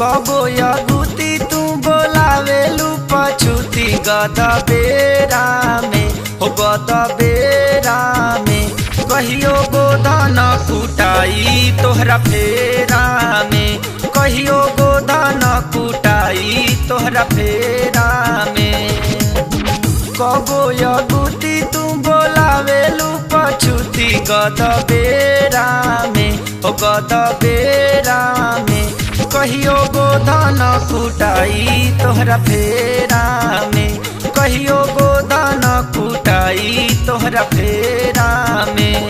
कबो यगुती तू बोलावेलू पछुती गद बेरा में हो गद बेरा में कहियो गोधन कुटाई तोहरा फेरा में कहियो गोधन कुटाई तोहरा फेरा में कबो यगुती तू बोलावेलू पछुती गद बेरा में हो गद बेरा में कहियो गोधन कुटाई तोहरा फेरा में कहियो गोधन कुटाई तोहरा फेरा में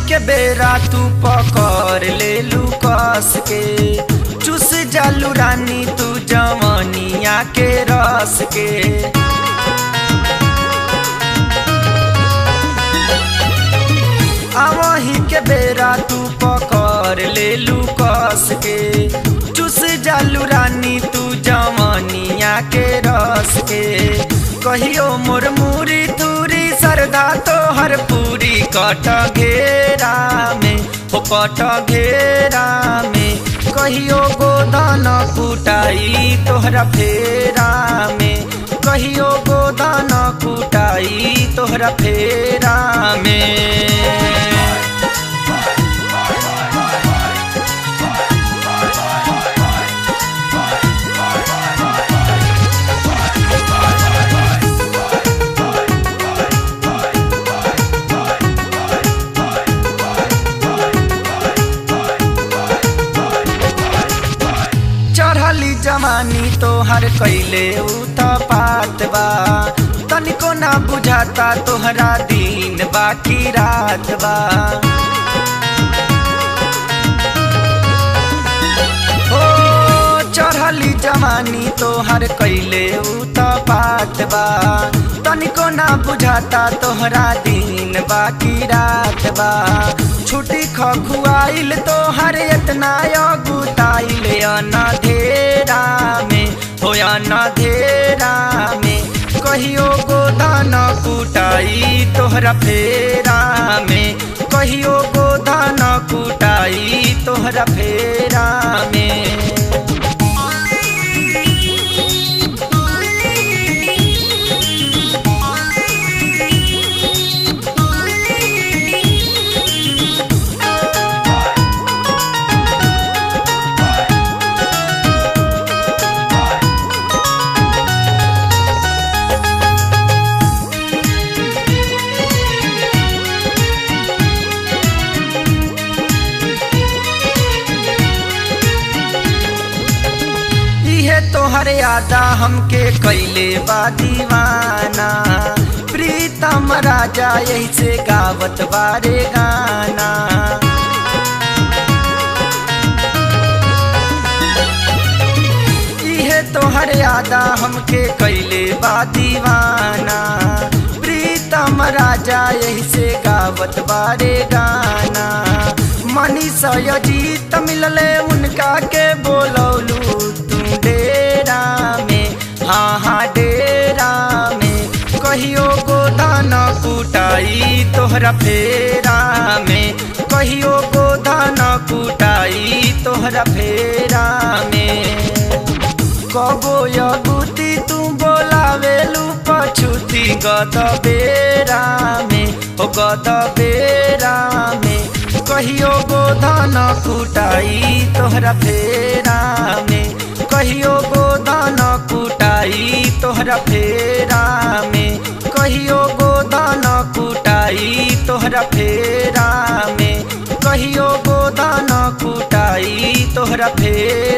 के बेरा तू पकड़ ले लू कस के चुस जालू रानी तू जवानिया के रस के आवही के बेरा तू पकड़ ले लू कस के चुस जालू रानी तू जवानिया के रस के कहियो मोर मुरी तुरी सरदा तो हर पूरी कट घेरा में हो कट घेरा में कहियो गोधन कुटाई तोहरा फेरा में कहियो गोधन कुटाई तोहरा फेरा में जवानी तोहर कैले उत पात बा तनिको ना बुझाता तोहरा दिन बाकी रात बा हो चढ़ली जवानी तोहर कैले उत पात बा तनिको ना बुझाता तोहरा दिन बाकी रात बा छुट्टी खुआइल तोहर इतना गुताइल अनधेरा में हो अनधेरा में कहियो गोधन कुटाई तोहरा फेरा में कहियो गोधन कुटाई तोहरा फेरा में तोहर यादा हमके कैले बा दीवाना प्रीतम राजा यही से गावत बारे गाना इहे तोहर यादा हमके कैले बा दीवाना प्रीतम राजा यही से गावत बारे गाना मनीषा अजीत मिलले उनका के बोलौलू डेरा में हाँ हाँ डेरा में कहियो गोधन कुटाई तोहरा फेरा में कहियो गोधन कुटाई तोहरा फेरा में कबो यगुती तू बोलावेलू पछुती गद बेरा में हो गद बेरा में कहियो गोधन कुटाई तोहरा फेरा में कहियो गोधन कुटाई तोहरा फेरा में कहियो गोधन कुटाई तोहरा फेरा में कहियो गोधन कुटाई तोहरा फेरा